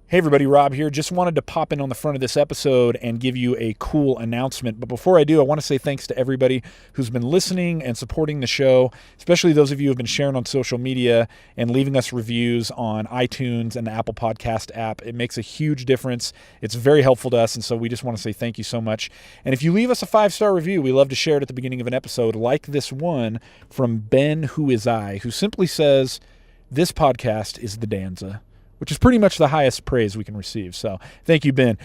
Hey everybody, Rob here. Just wanted to pop in on the front of this episode and give you a cool announcement. But before I do, I want to say thanks to everybody who's been listening and supporting the show, especially those of you who have been sharing on social media and leaving us reviews on iTunes and the Apple Podcast app. It makes a huge difference. It's very helpful to us, and so we just want to say thank you so much. And if you leave us a 5-star review, we love to share it at the beginning of an episode, like this one from Ben Who Is I, who simply says, "This podcast is the Danza," which is pretty much the highest praise we can receive. So thank you, Ben.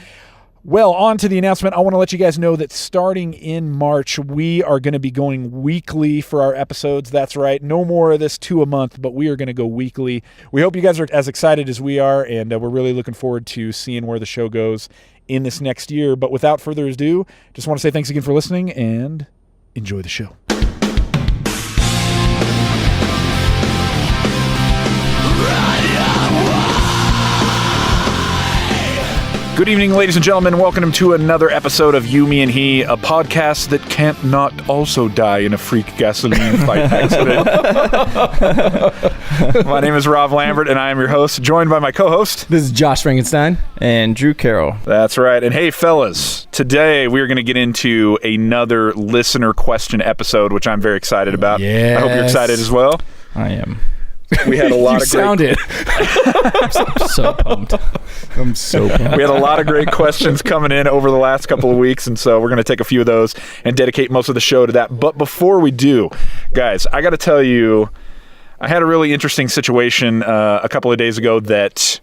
Well, on to the announcement. I want to let you guys know that starting in March, we are going to be going weekly for our episodes. That's right. No more of this 2 a month, but we are going to go weekly. We hope you guys are as excited as we are, and we're really looking forward to seeing where the show goes in this next year. But without further ado, just want to say thanks again for listening and enjoy the show. Good evening, ladies and gentlemen. Welcome to another episode of You, Me, and He, a podcast that can't not also die in a freak gasoline fight accident. My name is Rob Lambert, and I am your host, joined by my co-host. This is Josh Frankenstein. And Drew Carroll. That's right. And hey, fellas, today we are going to get into another listener question episode, which I'm very excited about. Yes. I hope you're excited as well. I am. We had a lot of sounded. I'm so pumped. I'm so pumped. We had a lot of great questions coming in over the last couple of weeks, and so we're going to take a few of those and dedicate most of the show to that. But before we do, guys, I got to tell you, I had a really interesting situation a couple of days ago that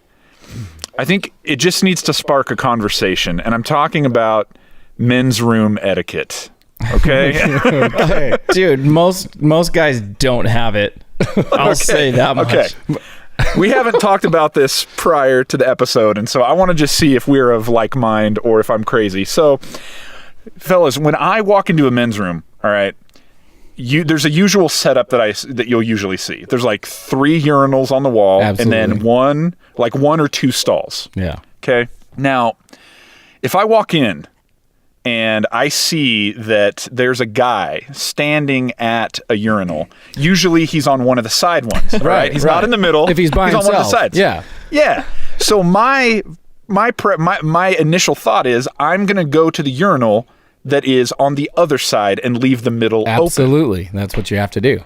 I think it just needs to spark a conversation, and I'm talking about men's room etiquette. Okay? Okay. Dude, most guys don't have it. I'll say that much. Okay. We haven't talked about this prior to the episode, and so I want to just see if we're of like mind or if I'm crazy. So, fellas, when I walk into a men's room, all right, there's a usual setup that you'll usually see. There's like 3 urinals on the wall, Absolutely. and then one or 2 stalls. Yeah. Okay. Now, if I walk in and I see that there's a guy standing at a urinal, usually he's on one of the side ones, right? He's not in the middle. If he's by himself. On one of the sides. Yeah. Yeah. So my initial thought is I'm going to go to the urinal that is on the other side and leave the middle open. Absolutely. That's what you have to do.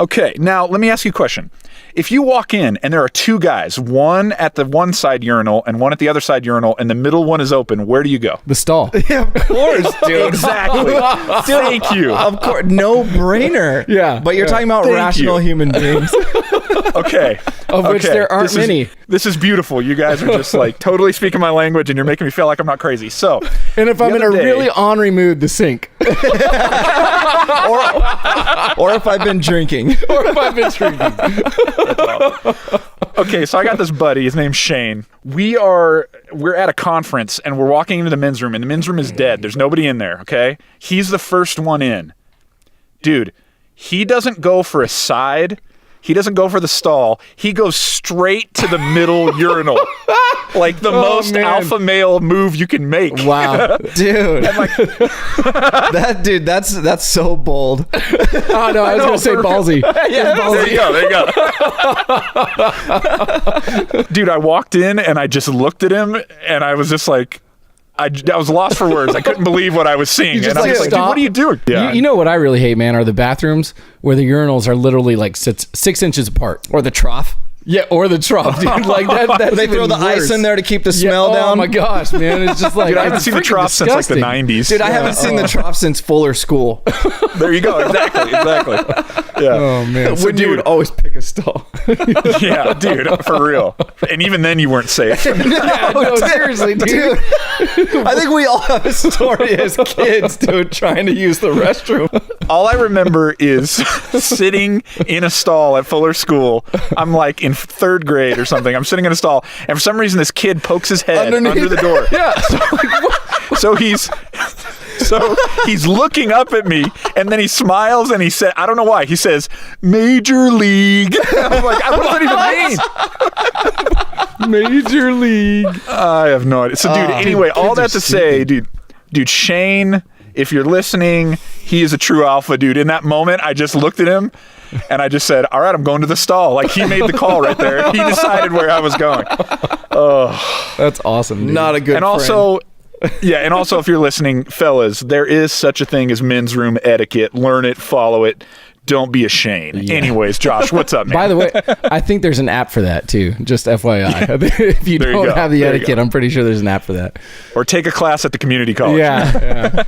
Okay, now let me ask you a question. If you walk in and there are 2 guys, one at the one side urinal and one at the other side urinal, and the middle one is open, where do you go? The stall. Yeah, of course, dude. Exactly. Thank you. Of course, no brainer. Yeah. But you're talking about rational human beings. Okay. Of which there aren't many. This is beautiful. You guys are just like totally speaking my language, and you're making me feel like I'm not crazy. So, And if I'm in a really ornery mood, the sink. or if I've been drinking. Or if I've been drinking. Okay, so I got this buddy. His name's Shane. We're at a conference, and we're walking into the men's room, and the men's room is dead. There's nobody in there, okay? He's the first one in. Dude, he doesn't go for a side. He doesn't go for the stall. He goes straight to the middle urinal. Like the most alpha male move you can make. Wow. Dude. That's so bold. Oh, no, I was going to say ballsy. Yeah, There you go. Dude, I walked in and I just looked at him and I was just like, I was lost for words. I couldn't believe what I was seeing. You just and I was like, dude, what are you doing? Yeah. You know what I really hate, man, are the bathrooms where the urinals are literally like 6 inches apart. Or the trough. Yeah, or the trough, dude. Like that. They throw the ice in there to keep the smell down. Oh my gosh, man! It's just like, Dude, I haven't seen the trough since like the 90s. Dude, I haven't seen the trough since Fuller School. There you go. Exactly. Yeah. Oh man. So when you would always pick a stall. Yeah, dude, for real. And even then you weren't safe. No, seriously, dude. I think we all have a story as kids, dude, trying to use the restroom. All I remember is sitting in a stall at Fuller School. I'm like in 3rd grade or something. I'm sitting in a stall, and for some reason this kid pokes his head under the door. Yeah. So he's looking up at me, and then he smiles, and he said, I don't know why, he says, "Major League." I'm like, what does that even mean? Major League. I have no idea. So, dude, anyway, all that to say, dude, Shane, if you're listening, he is a true alpha, dude. In that moment, I just looked at him, and I just said, all right, I'm going to the stall. Like, he made the call right there. He decided where I was going. Oh. That's awesome, dude. Not a good And also, yeah, and also if you're listening, fellas, there is such a thing as men's room etiquette. Learn it, follow it. Don't be a Shane. Yeah. Anyways, Josh, what's up, man? By the way, I think there's an app for that too. Just FYI. If you There you don't go. have the There you etiquette, go. I'm pretty sure there's an app for that. Or take a class at the community college. Yeah.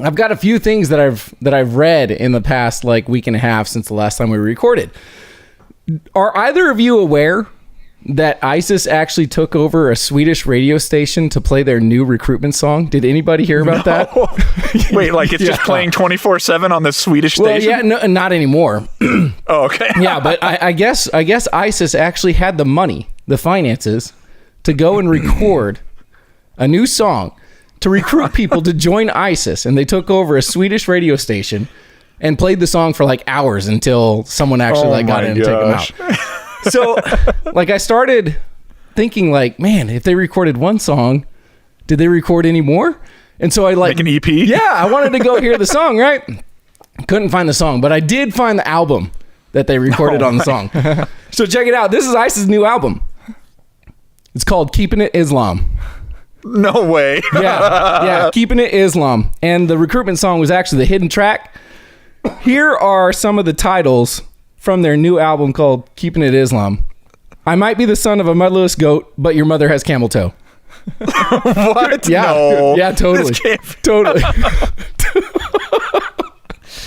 I've got a few things that I've read in the past like week and a half since the last time we recorded. Are either of you aware that ISIS actually took over a Swedish radio station to play their new recruitment song? Did anybody hear about that? Wait, like it's just Yeah. playing 24/7 on the Swedish Well, station? yeah, no, not anymore. Oh, okay. Yeah, but I guess ISIS actually had the money, the finances, to go and record a new song to recruit people to join ISIS, and they took over a Swedish radio station and played the song for like hours until someone actually got in and took them out. So, like, I started thinking, like, man, if they recorded one song, did they record any more? And so I like Make an EP? Yeah, I wanted to go hear the song, right? Couldn't find the song, but I did find the album that they recorded on the song. So check it out. This is ISIS's new album. It's called Keeping It Islam. No way. Yeah, Keeping It Islam. And the recruitment song was actually the hidden track. Here are some of the titles from their new album called Keeping It Islam. I might be the son of a motherless goat, but your mother has camel toe. What? Yeah, No. yeah, totally, This can't, totally.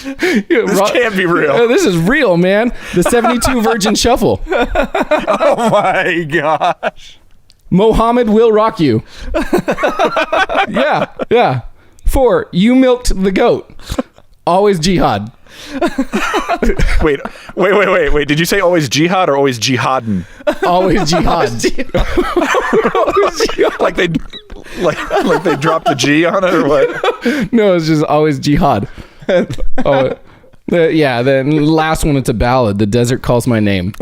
this can't be real. This is real, man. The 72 Virgin Shuffle. Oh, my gosh. Mohammed will rock you. Yeah. 4, you milked the goat. Always jihad. Wait. Did you say always jihad or always jihadin? Always jihad. Like they dropped the G on it or what? No, it's just always jihad. Yeah, then last one, it's a ballad. The desert calls my name.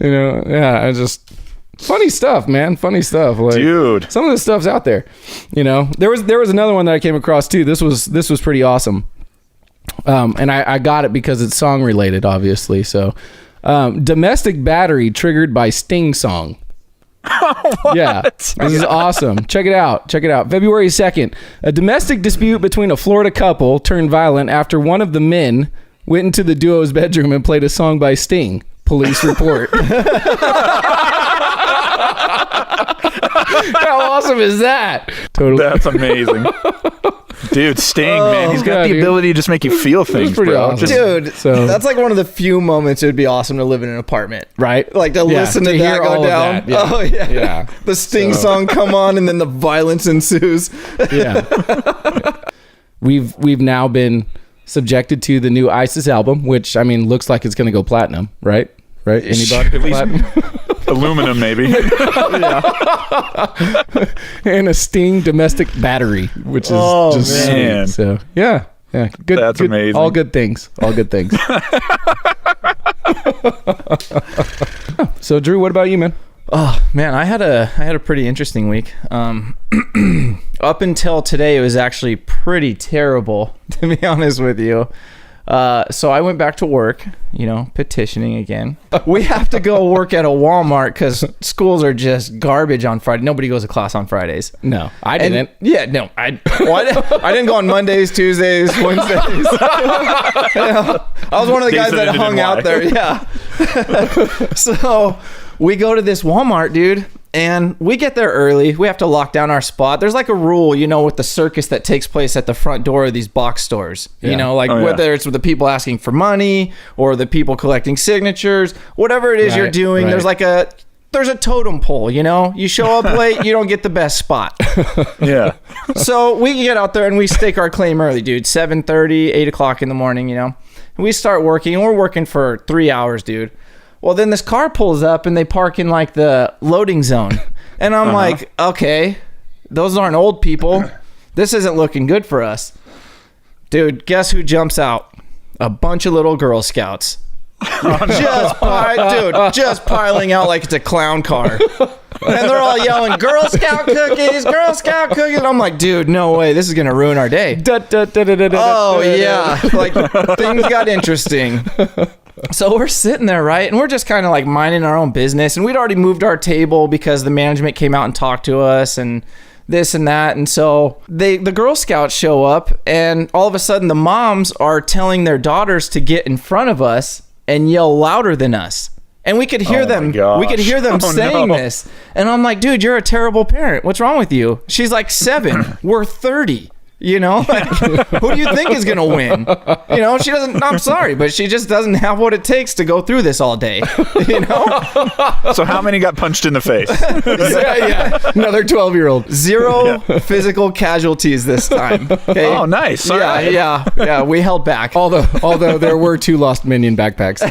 I just funny stuff, man. Funny stuff. Like, Dude. some of this stuff's out there. There was another one that I came across too. This was pretty awesome. And I got it because it's song related, obviously. So, domestic battery triggered by Sting song. Yeah, this is awesome. Check it out. February 2nd, a domestic dispute between a Florida couple turned violent after one of the men went into the duo's bedroom and played a song by Sting. Police report. How awesome is that? Totally. That's amazing. Dude, Sting, man. He's got yeah, the dude. ability to just make you feel things, pretty bro. awesome. Dude, So- that's like one of the few moments it would be awesome to live in an apartment. Right? Like to Yeah, listen to hear that all go of down. that, yeah. Oh yeah. Yeah. The Sting So- song come on and then the violence ensues. Yeah. We've now been subjected to the new ISIS album, which looks like it's going to go platinum, right? Right? Anybody? At least- Platinum? Aluminum, maybe. And a Sting domestic battery, which is just man. sweet. So yeah. Good. That's good, amazing. All good things. So Drew, what about you, man? Oh man, I had a pretty interesting week. Up until today, it was actually pretty terrible, to be honest with you. So I went back to work, petitioning again. We have to go work at a Walmart because schools are just garbage on Friday. Nobody goes to class on Fridays. No, I And- didn't. Yeah, no, I I didn't go on Mondays, Tuesdays, Wednesdays. I was one of the Days guys that that ended hung in out Y. there. Yeah. So we go to this Walmart, dude, and we get there early. We have to lock down our spot. There's like a rule, with the circus that takes place at the front door of these box stores. Yeah. Oh, yeah. Whether it's with the people asking for money or the people collecting signatures, whatever it is you're Right, doing, right. there's a totem pole, You show up late, you don't get the best spot. Yeah. So we get out there and we stake our claim early, dude. 7:30, 8 o'clock in the morning, And we start working, and we're working for 3 hours, dude. Well, then this car pulls up and they park in like the loading zone. And I'm like, okay, those aren't old people. This isn't looking good for us. Dude, guess who jumps out? A bunch of little Girl Scouts. Just piling out like it's a clown car. And they're all yelling, Girl Scout cookies, Girl Scout cookies. And I'm like, dude, no way. This is going to ruin our day. Oh, yeah. Like, things got interesting. So we're sitting there, right? And we're just kind of like minding our own business. And we'd already moved our table because the management came out and talked to us and this and that. And so the Girl Scouts show up, and all of a sudden the moms are telling their daughters to get in front of us and yell louder than us. And we could hear them. We could hear them saying this. And I'm like, dude, you're a terrible parent. What's wrong with you? She's like 7. We're 30. You know, like, who do you think is going to win? You know, she doesn't, I'm sorry, but she just doesn't have what it takes to go through this all day. You know? So how many got punched in the face? Yeah. Another 12-year-old. 0 physical casualties this time. Okay? Oh, nice. All right. Yeah. We held back. Although there were 2 lost Minion backpacks.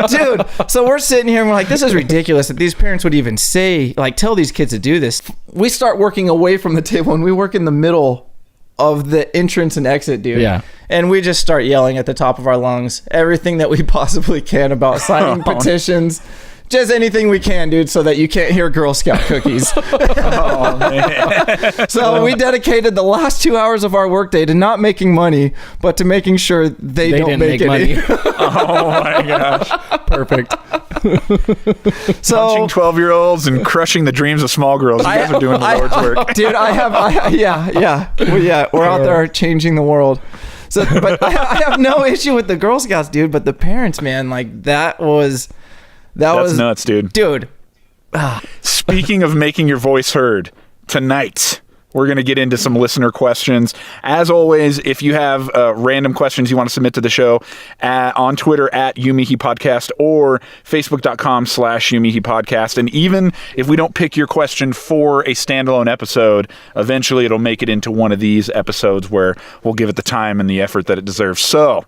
Dude, so we're sitting here and we're like, this is ridiculous that these parents would even say, like, tell these kids to do this. We start working away from the table, and we work in the middle of the entrance and exit, dude. Yeah. And we just start yelling at the top of our lungs everything that we possibly can about signing petitions. Just anything we can, dude, so that you can't hear Girl Scout cookies. Oh, man. So we dedicated the last 2 hours of our workday to not making money, but to making sure they don't didn't make money. Oh, my gosh. Perfect. So Punching 12-year-olds and crushing the dreams of small girls. You guys are doing the Lord's work. Dude, we're out there changing the world. So, but I have no issue with the Girl Scouts, dude, but the parents, man, like that was Nuts, dude. Dude. Speaking of making your voice heard, tonight we're going to get into some listener questions. As always, if you have random questions you want to submit to the show, on Twitter at Yumihi Podcast or Facebook.com/Yumihi Podcast. And even if we don't pick your question for a standalone episode, eventually it'll make it into one of these episodes where we'll give it the time and the effort that it deserves. So,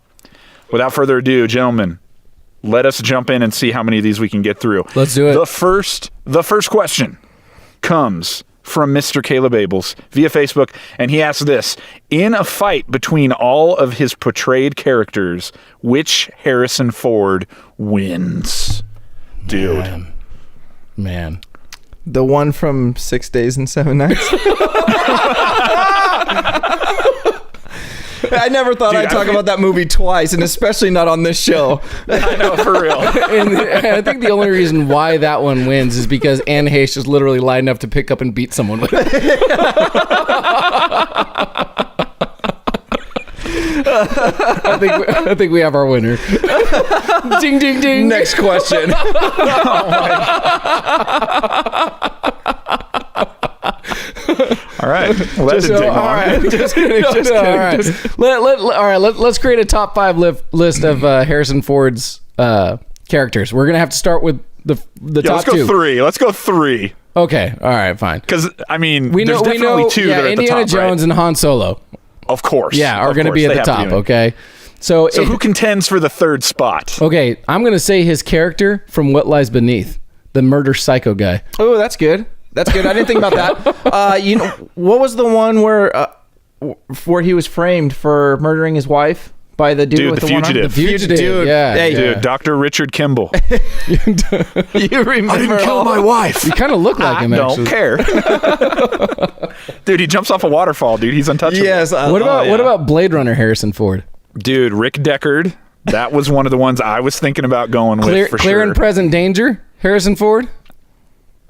without further ado, gentlemen, let us jump in and see how many of these we can get through. Let's do it. The first question comes from Mr. Caleb Abels via Facebook, and he asks this: in a fight between all of his portrayed characters, which Harrison Ford wins? Dude. Man. The one from 6 Days and 7 Nights. I never thought I'd talk about that movie twice, and especially not on this show. I know, for real. And I think the only reason why that one wins is because Anne Heche is literally light enough to pick up and beat someone with it. I think we have our winner. Ding, ding, ding. Next question. All right. Well, that didn't take long. All right. Just kidding. All right. Let's create a top 5 list of Harrison Ford's characters. We're gonna have to start with the top 2. Let's go 3. Okay. All right. Fine. Because I mean, there's definitely 2 that are at Indiana the top, Jones and Han Solo. Of course. Yeah, are going to be at the top. Okay. So who contends for the 3rd spot? Okay, I'm going to say his character from What Lies Beneath, the murder psycho guy. Oh, that's good. That's good. I didn't think about that. You know, what was the one where he was framed for murdering his wife by the dude with the the one arm? fugitive. The Fugitive. Dude. Yeah. Hey, Dude, Dr. Richard Kimball. You remember? I didn't kill my wife. You kind of look like him, Don't actually. care. Dude, he jumps off a waterfall, dude. He's untouchable. Yes. What about Blade Runner Harrison Ford? Dude, Rick Deckard. That was one of the ones I was thinking about going with for Clear sure. and Present Danger, Harrison Ford?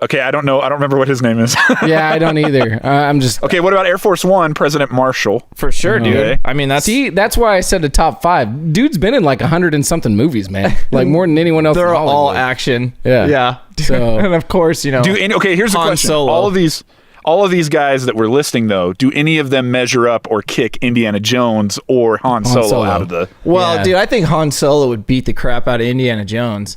Okay, I don't know. I don't remember what his name is. Yeah, I don't either. I'm just... Okay, what about Air Force One, President Marshall? For sure, dude. Okay. I mean, that's why I said a top 5. Dude's been in like 100 and something movies, man. Like more than anyone else. they're in all Hollywood. action. Yeah. Yeah. So- and of course, you know. Okay, here's the Han question. Solo. All of these guys that we're listing, though, do any of them measure up or kick Indiana Jones or Han Solo out of the... Well, Yeah. dude, I think Han Solo would beat the crap out of Indiana Jones.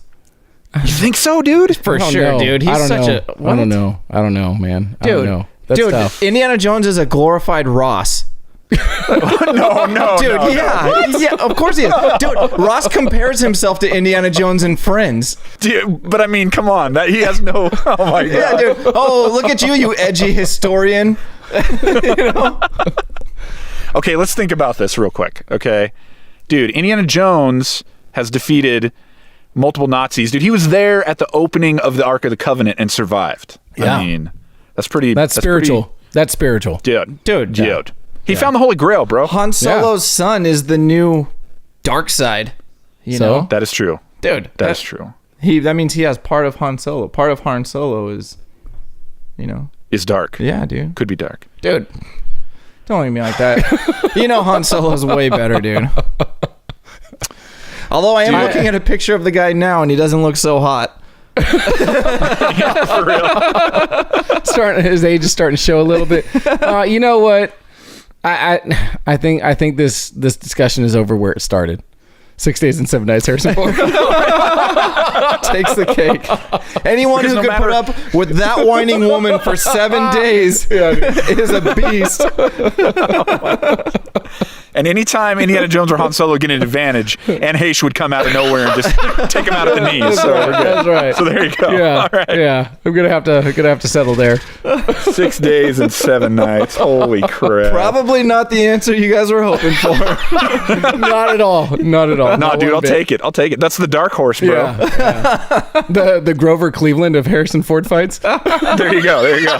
You think so, dude? For I don't sure, know. dude. He's I don't such know. a... I don't know. I don't know, man. I Dude, don't know. That's dude, tough. Indiana Jones is a glorified Ross. No, Dude, no, yeah, of course he is. Dude, Ross compares himself to Indiana Jones and Friends. Dude, but I mean, come on. He has no... Oh, my God. Yeah, dude. Oh, look at you, you edgy historian. You know? Okay, let's think about this real quick, okay? Dude, Indiana Jones has defeated multiple Nazis. Dude, he was there at the opening of the Ark of the Covenant and survived. Yeah. I mean, that's pretty... That's spiritual. That's spiritual. Dude. Yeah. He found the Holy Grail, bro. Han Solo's son is the new dark side. You So? know, That is true. dude. That is true. That means he has part of Han Solo. Part of Han Solo is, Is dark. yeah, dude. Could be dark. Dude, don't look at me like that. Han Solo's way better, dude. Although I am looking at a picture of the guy now, and he doesn't look so hot. Yeah, for real. His age is starting to show a little bit. You know what? I think this discussion is over where it started. 6 days and 7 nights, Harrison Ford Takes the cake. Anyone Because who no can put matter- up with that whining woman for 7 days is a beast. And anytime Indiana Jones or Han Solo get an advantage, and Heche would come out of nowhere and just take him out at the knees. So we're good. That's right. So there you go. Yeah, All right. yeah. I'm gonna have to settle there. 6 days and 7 nights. Holy crap. Probably not the answer you guys were hoping for. Not at all. Not at all. No, Not dude, one I'll bit. take it. I'll take it. That's the dark horse, bro. Yeah. The Grover Cleveland of Harrison Ford fights. There you go. There you go.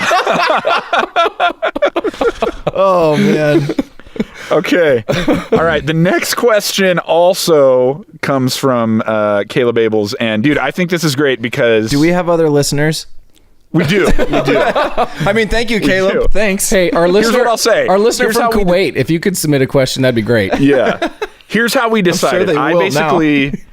Oh, man. Okay. All right. The next question also comes from Caleb Abels. And, dude, I think this is great because... Do we have other listeners? We do. We do. I mean, thank you, do. Caleb. Thanks. Hey, our listener. what I'll say. Our listener Here's from how we do- Kuwait. If you could submit a question, that'd be great. Yeah. Here's how we decided. they I will basically...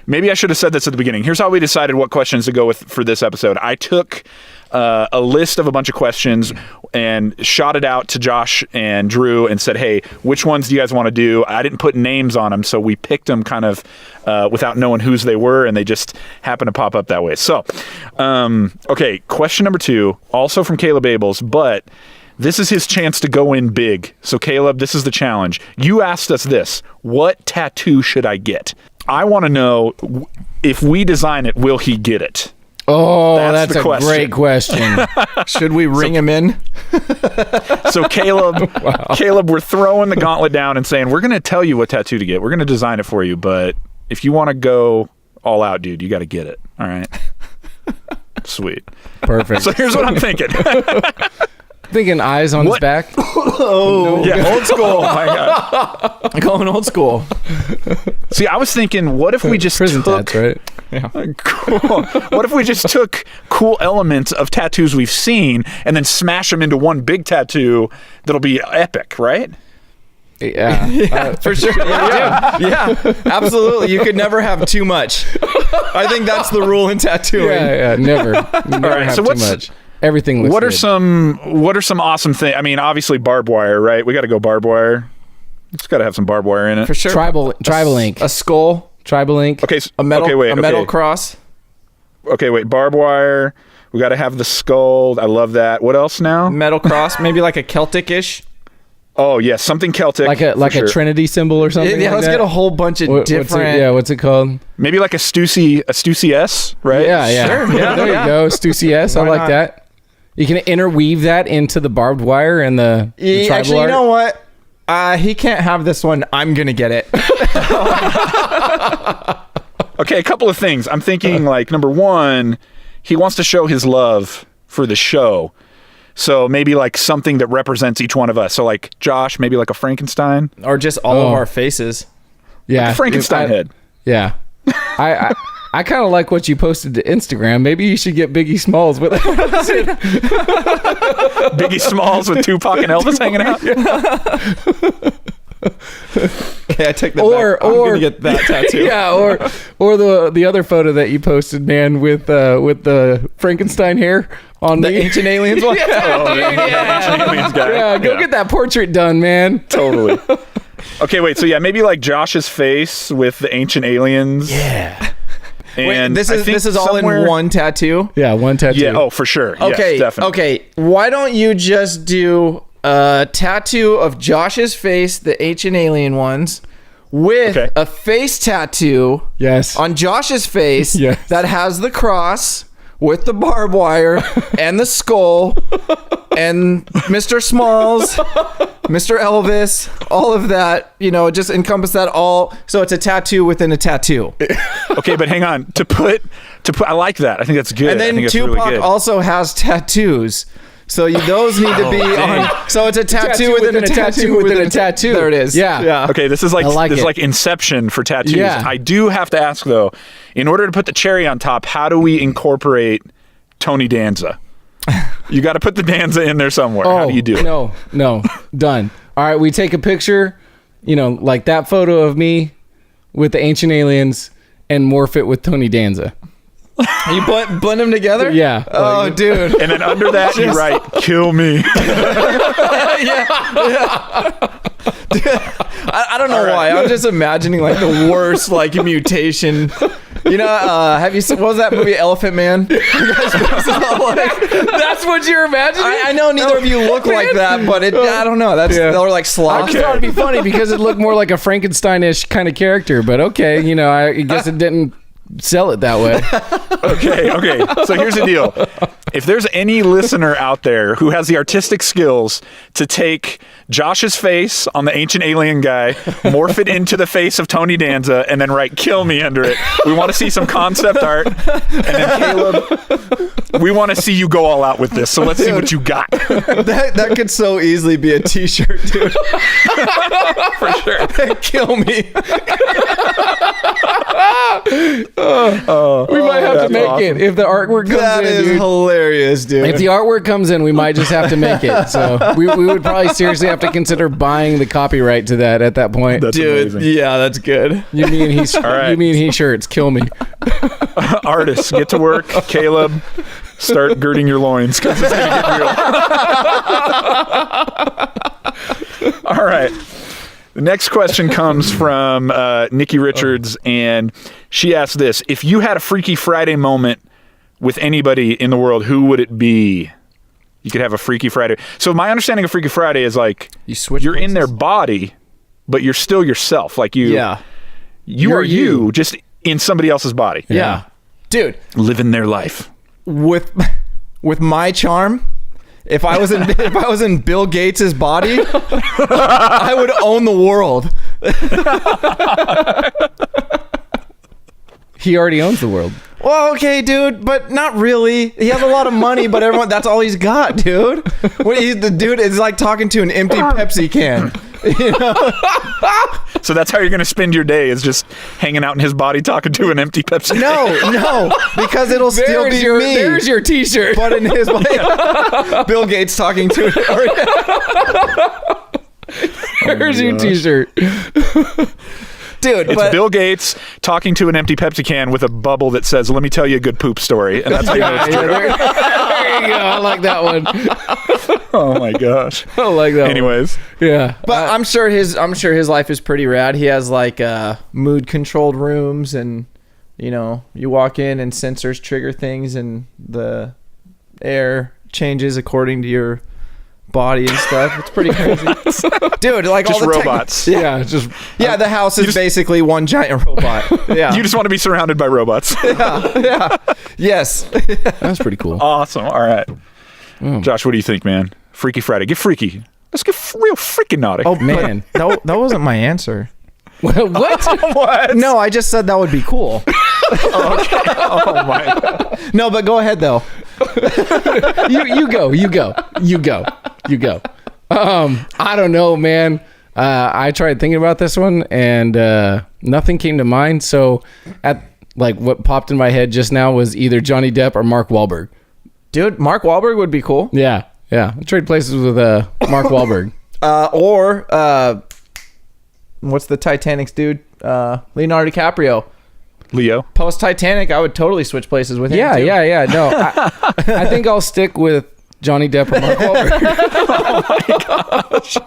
Maybe I should have said this at the beginning. Here's how we decided what questions to go with for this episode. I took a list of a bunch of questions and shot it out to Josh and Drew and said, hey, which ones do you guys want to do? I didn't put names on them, so we picked them kind of without knowing whose they were, and they just happened to pop up that way. So, okay, question number 2, also from Caleb Abels, but this is his chance to go in big. So, Caleb, this is the challenge. You asked us this: what tattoo should I get? I want to know, if we design it, will he get it? Oh, That's that's the a question. great question. Should we ring him in? So Caleb, we're throwing the gauntlet down and saying, we're going to tell you what tattoo to get. We're going to design it for you. But if you want to go all out, dude, you got to get it. All right. Sweet. Perfect. So here's what I'm thinking. Thinking eyes on his What? back. Yeah, old school. Oh my God. I'm going old school. See, I was thinking, what if we just Prison took... tats, right? Cool. What if we just took cool elements of tattoos we've seen and then smash them into one big tattoo that'll be epic, right? Yeah. For sure. Yeah, absolutely. You could never have too much. I think that's the rule in tattooing. Yeah, never. Never right, have so too what's- much. Everything looks What are good. some awesome things? I mean, obviously barbed wire, right? We got to go barbed wire. It's got to have some barbed wire in it. For sure. Tribal ink. A skull, Tribal ink. Okay, a metal, okay, wait, a metal okay. cross. Okay, wait, barbed wire. We got to have the skull. I love that. What else now? Metal cross, maybe like a Celtic-ish. Oh, yeah, something Celtic. Like a for sure. Trinity symbol or something. Yeah, like let's that. get a whole bunch of different. What's it called? Maybe like a Stussy S, right? Yeah. Sure, yeah, There yeah. you go. Stussy S. I Why like not? that. You can interweave that into the barbed wire and the tribal Actually, you art. know what? He can't have this one. I'm gonna get it. Okay, a couple of things. I'm thinking, like, number one, he wants to show his love for the show. So maybe like something that represents each one of us. So like Josh, maybe like a Frankenstein. Or just all of Oh. our faces. Yeah. Frankenstein head. Yeah. I kind of like what you posted to Instagram. Maybe you should get Biggie Smalls with Biggie Smalls with Tupac and Elvis hanging out. Okay, I take that Or- back. I'm or- gonna get that tattoo. Yeah, or the other photo that you posted, man, with the Frankenstein hair on The me. Ancient Aliens one. Oh, yeah. Aliens guy. Yeah, go get that portrait done, man. Totally. Okay, wait. So yeah, maybe like Josh's face with the ancient aliens. Yeah. And Wait, I think this is all somewhere- in one tattoo. Yeah, one tattoo. Yeah. Oh, for sure. Okay. Yes, definitely. Okay. Why don't you just do a tattoo of Josh's face, the ancient alien ones, with Okay. a face tattoo Yes. on Josh's face Yes. that has the cross with the barbed wire and the skull and Mr. Smalls, Mr. Elvis, all of that, just encompass that all. So it's a tattoo within a tattoo. Okay, but hang on. To put. I like that. I think that's good. And I then think that's Tupac really good. also has tattoos. So those need to be on. So it's a tattoo within a tattoo within a tattoo. There it is. Yeah. Okay, this is like Inception for tattoos. Yeah. I do have to ask though, in order to put the cherry on top, how do we incorporate Tony Danza? You got to put the Danza in there somewhere. How do you do it? No, done. All right, we take a picture, like that photo of me with the ancient aliens, and morph it with Tony Danza. You blend them together? Yeah. Oh, dude. And then under that, you write, "Kill me." Yeah. I don't know why. I'm just imagining like the worst like mutation. Have you seen, what was that movie, Elephant Man? That's what you're imagining? I know neither of you look like that, but I don't know. They're like sloths. I just thought it'd be funny because it looked more like a Frankenstein-ish kind of character, but okay, I guess it didn't sell it that way. Okay. So here's the deal. If there's any listener out there who has the artistic skills to take Josh's face on the ancient alien guy, morph it into the face of Tony Danza, and then write "Kill me" under it, we want to see some concept art. And then Caleb, we want to see you go all out with this. So let's see what you got. That could so easily be a t-shirt, dude. For sure. Kill me. We might have to make it if the artwork comes That in. is Dude. hilarious, dude. If the artwork comes in, we might just have to make it. So we would probably seriously have to consider buying the copyright to that at that point. That's dude, amazing. yeah, that's good. You mean he shirts? Kill me. Artists, get to work. Caleb, start girding your loins because it's going to get real. All right. The next question comes from Nikki Richards, and she asked this. If you had a Freaky Friday moment with anybody in the world, who would it be? You could have a Freaky Friday. So my understanding of Freaky Friday is like you're in their body, but you're still yourself. Like you are you, just in somebody else's body. Yeah. Dude. Living their life. With my charm, if I was in Bill Gates's body, I would own the world. He already owns the world. Well, okay, dude, but not really. He has a lot of money, but that's all he's got, dude. The dude is like talking to an empty Pepsi can. So that's how you're going to spend your day, is just hanging out in his body talking to an empty Pepsi can. No, because it'll still be me. There's your t-shirt. But in his body, Bill Gates talking to There's your t-shirt. Dude, It's Bill Gates talking to an empty Pepsi can with a bubble that says, "Let me tell you a good poop story." And that's how you know it's true. There you go. I like that one. Oh my gosh. I like that. Anyways. Yeah. But I'm sure his life is pretty rad. He has like mood controlled rooms, and you walk in and sensors trigger things, and the air changes according to your body and stuff. It's pretty crazy. Dude, like Just all the robots. the house is basically one giant robot. Yeah. You just want to be surrounded by robots. Yeah. Yes. That's pretty cool. Awesome. All right. Josh, what do you think, man? Freaky Friday. Get freaky. Let's get real freaking naughty. Oh man, that wasn't my answer. What? What? No, I just said that would be cool. Okay. Oh my God. No, but go ahead though. You go. I don't know, man. I tried thinking about this one, and nothing came to mind. So, what popped in my head just now was either Johnny Depp or Mark Wahlberg. Dude, Mark Wahlberg would be cool. Yeah. I trade places with Mark Wahlberg. Or what's the Titanic's dude? Leonardo DiCaprio. Leo. Post Titanic, I would totally switch places with him. Yeah. too. No, I think I'll stick with Johnny Depp or Mark Wahlberg. Oh my gosh.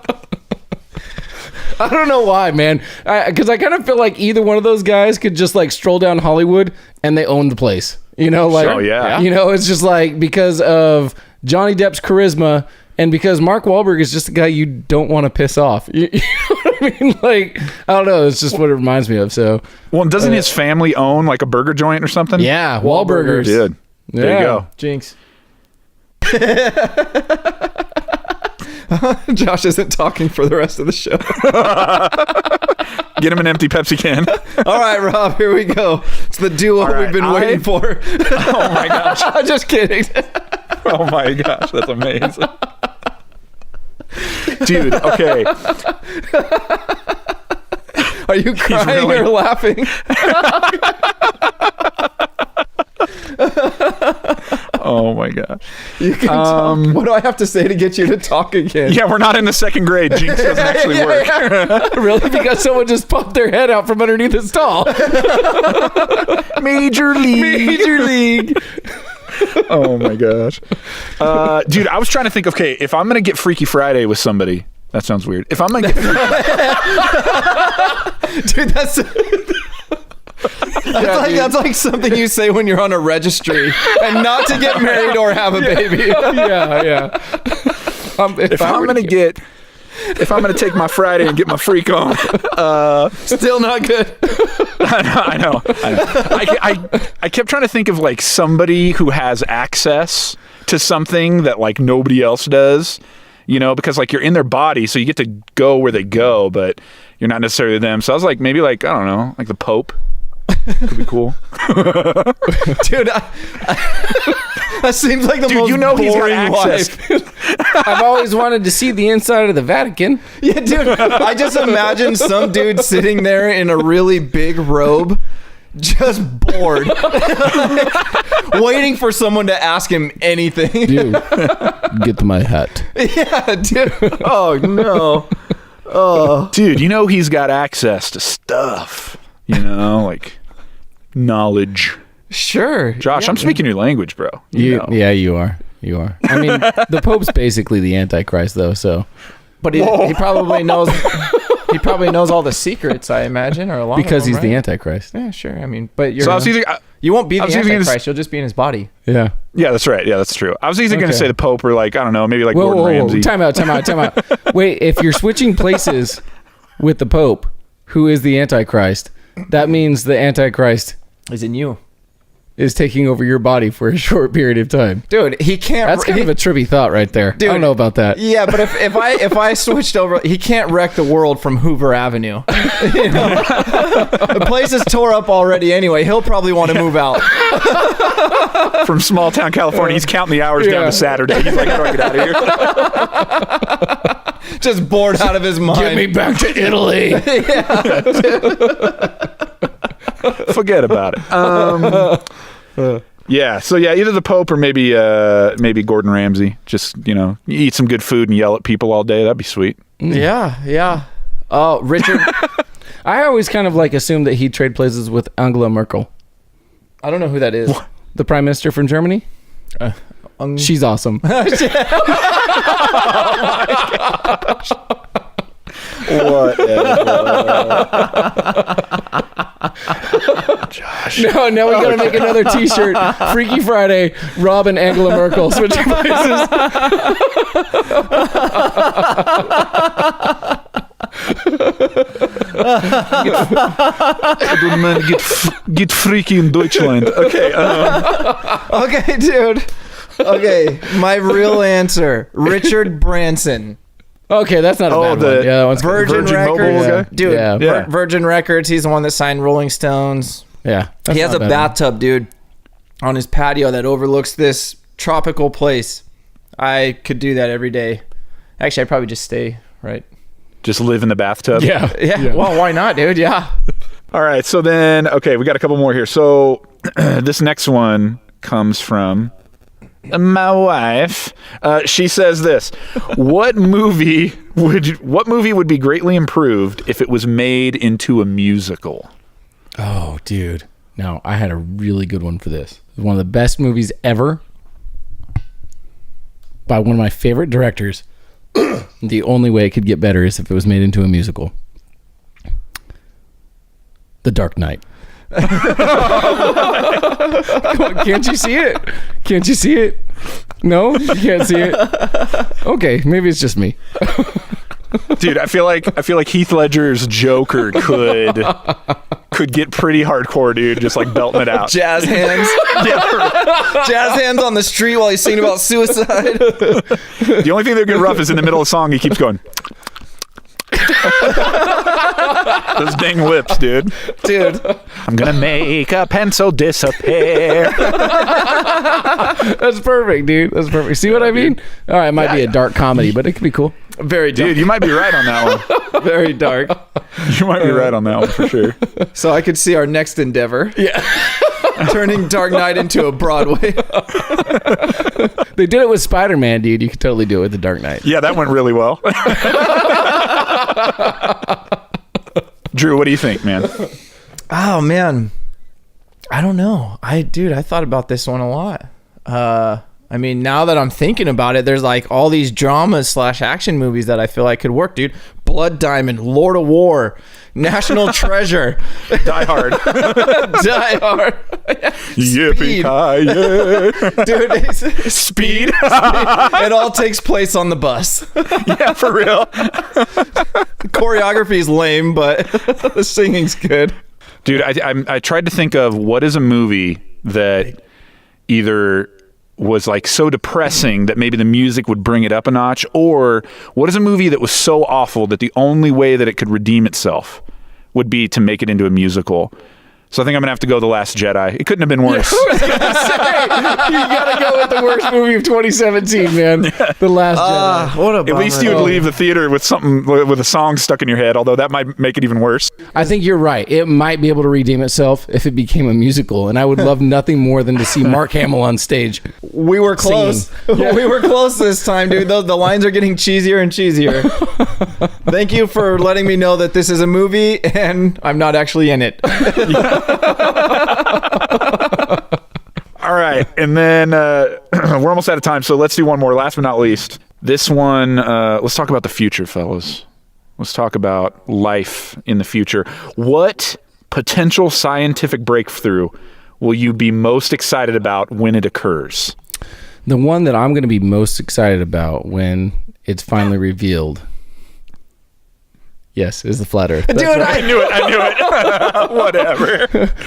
I don't know why, man. Because I kind of feel like either one of those guys could just like stroll down Hollywood and they own the place. Oh, yeah. It's just like because of Johnny Depp's charisma and because Mark Wahlberg is just a guy you don't want to piss off. You know what I mean? Like, I don't know. It's just what it reminds me of. So, Well, doesn't his family own like a burger joint or something? yeah, Wahlburgers. Dude. There you go. Jinx. Josh isn't talking for the rest of the show. Get him an empty Pepsi can. All right, Rob, here we go. It's the duo All right, we've been waiting for. Oh my gosh. Just kidding. Oh my gosh, that's amazing. Dude, okay. Are you crying really- or laughing? Oh my gosh. You can talk. What do I have to say to get you to talk again? Yeah, we're not in the second grade. Jinx doesn't actually work. Really? Because someone just popped their head out from underneath the stall. Major league. Oh my gosh. Dude, I was trying to think, okay, if I'm going to get Freaky Friday with somebody, that sounds weird. If I'm going to get Dude, that's that's like something you say when you're on a registry and not to get married or have a baby. Yeah. if I'm going to take my Friday and get my freak on, Still not good. I know. I kept trying to think of like somebody who has access to something that like nobody else does, you know, because like you're in their body, so you get to go where they go, but you're not necessarily them. So I was like, maybe like, I don't know, like the Pope. Could be cool. Dude, that seems like the most you know he's got boring access. life. I've always wanted to see the inside of the Vatican. Yeah, dude. I just imagine some dude sitting there in a really big robe, just bored, waiting for someone to ask him anything. Dude, get to my hut. Yeah, dude. Oh, no. Oh. Dude, you know he's got access to stuff, you know, like knowledge. Sure. Josh, I'm speaking your language, bro. You know. Yeah, you are. You are. I mean, the Pope's basically the Antichrist, though. So, But he probably knows. He probably knows all the secrets, I imagine, or a lot because of them, he's the right? Antichrist. Yeah, sure. I mean, but you're So I was either, you won't be the I was either gonna Antichrist. You'll just be in his body. Yeah. yeah, that's right. Yeah, that's true. I was either going to Okay. say the Pope or like, I don't know, maybe like Whoa, Gordon whoa, whoa. Ramsay. Time out. Wait, if you're switching places with the Pope, who is the Antichrist, that means the Antichrist Is in you, is taking over your body for a short period of time. dude. He can't. That's kind of a trippy thought right there. Dude, I don't know about that. Yeah, but if I switched over, he can't wreck the world from Hoover Avenue. You know? The place is tore up already anyway. He'll probably want to move out. From small town California. He's counting the hours down Yeah. to Saturday. He's like, how do I get out of here? Just bored out of his mind. Get me back to Italy. Forget about it. Yeah. So yeah, either the Pope or maybe Gordon Ramsay. Just, you know, you eat some good food and yell at people all day. That'd be sweet. Yeah. Oh, Richard. I always kind of like assumed that he'd trade places with Angela Merkel, I don't know who that is. the prime minister from Germany. She's awesome. Josh. No, now we gotta make another T-shirt. Freaky Friday, Rob and Angela Merkel switching places. Get freaky in Deutschland. Okay. Okay, dude. Okay, my real answer: Richard Branson. Okay, that's not a bad the one. Yeah, that one's good. Virgin Mobile Records, guy? dude. Yeah. Yeah. Virgin Records. He's the one that signed Rolling Stones. Yeah, that's He has not a bad one. bathtub, dude, on his patio that overlooks this tropical place. I could do that every day. Actually, I'd probably just stay, right? Just live in the bathtub. Yeah. Yeah. Well, why not, dude? Yeah. All right. So then, okay, we got a couple more here. So this next one comes from my wife. She says this: What movie would be greatly improved if it was made into a musical? Oh, dude. No, I had a really good one for this. It was one of the best movies ever by one of my favorite directors. The only way it could get better is if it was made into a musical. The Dark Knight. Come on, can't you see it? Can't you see it? No, you can't see it. Okay, maybe it's just me. Dude, I feel like Heath Ledger's Joker could get pretty hardcore, dude. Just like belting it out. Jazz hands. Jazz hands on the street while he's singing about suicide. The only thing that would get rough is in the middle of the song he keeps going. Those dang lips, dude. I'm gonna make a pencil disappear. That's perfect, dude. That's perfect. See what I mean? All right, it might be a dark comedy, but it could be cool. Very dark. Dude, you might be right on that one. Very dark. You might be right on that one for sure. So I could see our next endeavor. Yeah. Turning Dark Knight into a Broadway. They did it with Spider-Man, dude. You could totally do it with the Dark Knight. Yeah, that went really well. Drew, what do you think, man? Oh, man. I don't know. I thought about this one a lot. I mean, now that I'm thinking about it, there's like all these dramas / action movies that I feel like could work, dude. Blood Diamond, Lord of War, National Treasure, Die Hard. Die Hard. Yippee-ki-yay. Dude, it's Speed. It all takes place on the bus. Yeah, for real. The choreography is lame, but the singing's good. Dude, I tried to think of what is a movie that either was like so depressing that maybe the music would bring it up a notch, or what is a movie that was so awful that the only way that it could redeem itself would be to make it into a musical. So I think I'm gonna have to go The Last Jedi. It couldn't have been worse. I was gonna say, you gotta go with the worst movie of 2017, man. The Last Jedi. What a bummer. At least you would leave the theater with something, with a song stuck in your head, although that might make it even worse. I think you're right. It might be able to redeem itself if it became a musical, and I would love nothing more than to see Mark Hamill on stage. We were close. Yeah. We were close this time, dude. The lines are getting cheesier and cheesier. Thank you for letting me know that this is a movie and I'm not actually in it. All right, and then we're almost out of time, so let's do one more. Last but not least, this one, let's talk about the future, fellas. Let's talk about life in the future. What potential scientific breakthrough will you be most excited about when it occurs? The one that I'm going to be most excited about when it's finally revealed, yes, is the flat Earth. Dude, I knew it. Whatever.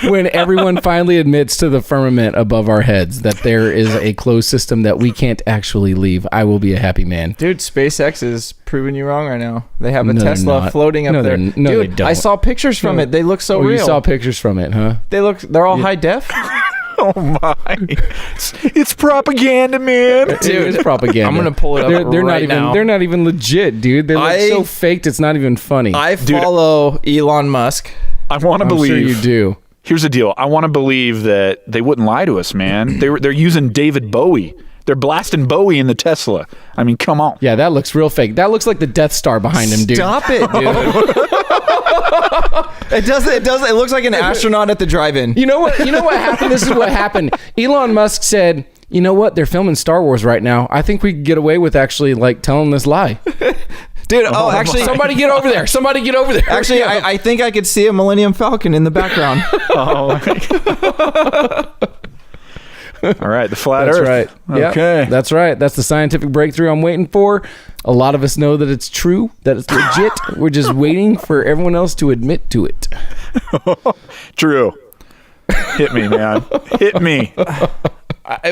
When everyone finally admits to the firmament above our heads that there is a closed system that we can't actually leave, I will be a happy man. Dude, SpaceX is proving you wrong right now. They have a No, they're Tesla not. floating up No, there. they Dude, don't. I saw pictures from it. They look so real. You saw pictures from it, huh? They're all high def. Oh my! It's propaganda, man. Dude, it's propaganda. I'm gonna pull it up They're not right even. now. They're not even legit, dude. They look so faked. It's not even funny. I follow Elon Musk. I want to I'm believe sure you do. Here's the deal. I want to believe that they wouldn't lie to us, man. They're using David Bowie. They're blasting Bowie in the Tesla. I mean, come on. Yeah, that looks real fake. That looks like the Death Star behind him, dude. Stop it, dude. It does. It looks like an astronaut at the drive-in. You know what happened? This is what happened. Elon Musk said, "You know what? They're filming Star Wars right now. I think we could get away with actually like telling this lie." Dude, actually, Somebody get over there. Somebody get over there. Actually, I think I could see a Millennium Falcon in the background. All right, the flat That's Earth. right. Yep, Okay. that's right. That's the scientific breakthrough I'm waiting for. A lot of us know that it's true, that it's legit. We're just waiting for everyone else to admit to it. Drew, hit me, man. Hit me.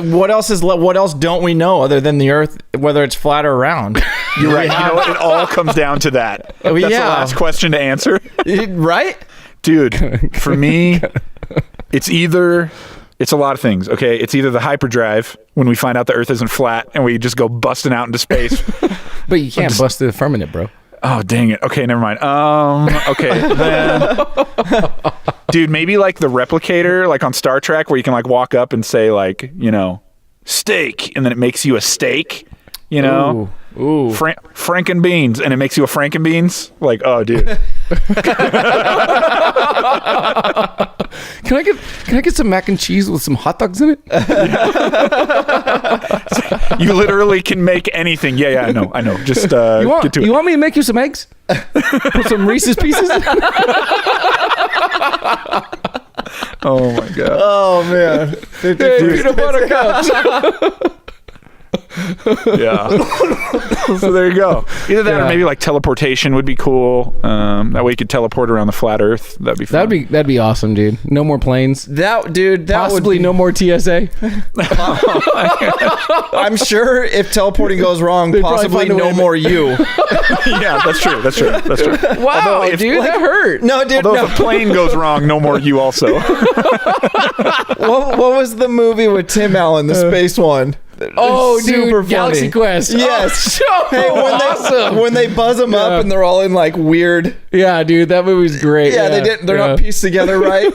What else don't we know other than the Earth, whether it's flat or round? You're right. You know what? It all comes down to that. That's the last question to answer. Right? Dude, for me, it's a lot of things, okay? It's either the hyperdrive, when we find out the Earth isn't flat and we just go busting out into space. But you can't bust through the firmament, bro. Oh, dang it. Okay, never mind. Okay, then... Dude, maybe like the replicator, like on Star Trek, where you can like walk up and say like, you know, steak, and then it makes you a steak, you know? Ooh. Frankenbeans, and it makes you a Frankenbeans? Like, oh, dude. Can I get some mac and cheese with some hot dogs in it? You literally can make anything. Yeah, I know. Just get to it. You want me to make you some eggs? Put some Reese's Pieces in? Oh, my God. Oh, man. Hey, peanut butter cups. Yeah. So there you go. Either that or maybe like teleportation would be cool. That way you could teleport around the flat Earth. That'd be fun. That'd be awesome, dude. No more planes. That Possibly would be, no more TSA. I'm sure if teleporting goes wrong, They'd probably possibly find a way no to- more you. Yeah, that's true. Wow, Although if- dude, that hurt. No, dude. Although No. if a plane goes wrong, no more you also. What was the movie with Tim Allen, the space one? Oh, Super dude, Galaxy funny. Quest. Yes. Oh, Hey, awesome. when they buzz them up and they're all in like weird. Yeah, dude, that movie's great. Yeah, they're not pieced together right.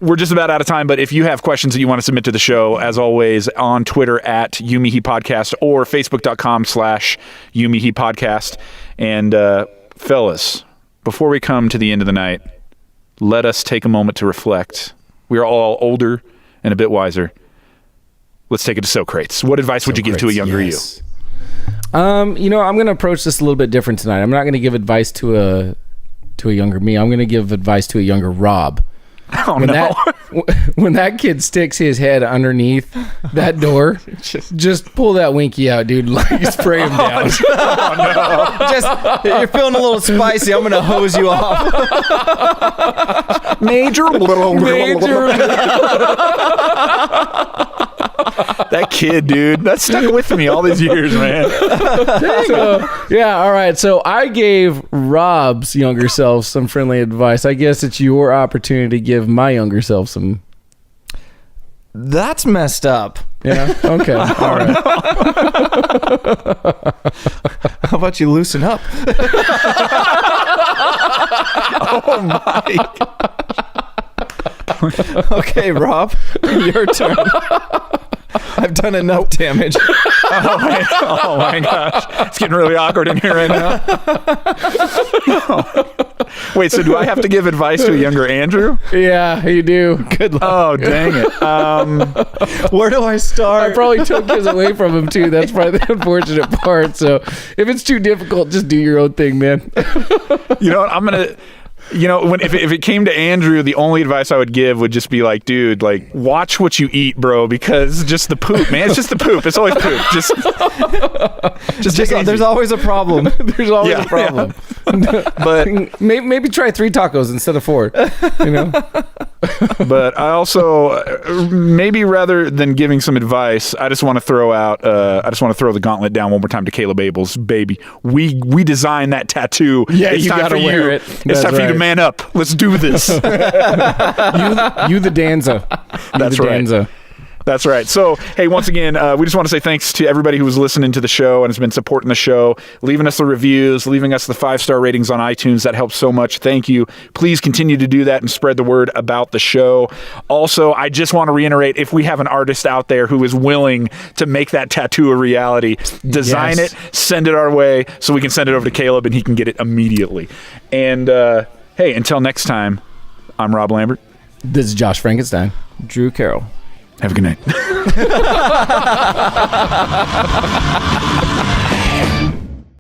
We're just about out of time, but if you have questions that you want to submit to the show, as always, on Twitter at Yumihi Podcast or Facebook.com/Yumihi Podcast. And fellas, before we come to the end of the night, let us take a moment to reflect. We are all older and a bit wiser. Let's take it to Socrates. What advice would you give to a younger you? I'm going to approach this a little bit different tonight. I'm not going to give advice to a younger me. I'm going to give advice to a younger Rob. Oh, no. When that kid sticks his head underneath that door, just pull that winky out, dude. Like spray him down. Just you're feeling a little spicy. I'm gonna hose you off. Major. That kid, dude. That stuck with me all these years, man. All right. So I gave Rob's younger self some friendly advice. I guess it's your opportunity to give my younger self some. That's messed up. Yeah. Okay. All right. How about you loosen up? Oh, my. Okay, Rob, your turn. I've done enough damage. Oh my gosh. It's getting really awkward in here right now. Wait, so do I have to give advice to a younger Andrew? Yeah, you do. Good luck. Oh, dang it. Where do I start? I probably took his away from him too. That's probably the unfortunate part. So if it's too difficult, just do your own thing, man. You know what? I'm going to... if it came to Andrew, the only advice I would give would just be like, dude, like, watch what you eat, bro, because just the poop, man. It's just the poop. It's always poop. Just take it easy. There's always a problem. There's always a problem. But maybe try 3 tacos instead of 4. But I also, maybe rather than giving some advice, I just want to throw the gauntlet down one more time to Caleb Abels, baby. We designed that tattoo. Yeah, it's you time gotta for wear you. it. It's That's time for you to right. man up. Let's do this. You the Danza. That's right. Danza. That's right. So, hey, once again, we just want to say thanks to everybody who was listening to the show and has been supporting the show, leaving us the reviews, leaving us the 5-star ratings on iTunes. That helps so much. Thank you. Please continue to do that and spread the word about the show. Also, I just want to reiterate, if we have an artist out there who is willing to make that tattoo a reality, design it, send it our way so we can send it over to Caleb and he can get it immediately. And, hey, until next time, I'm Rob Lambert. This is Josh Frankenstein. Drew Carroll. Have a good night.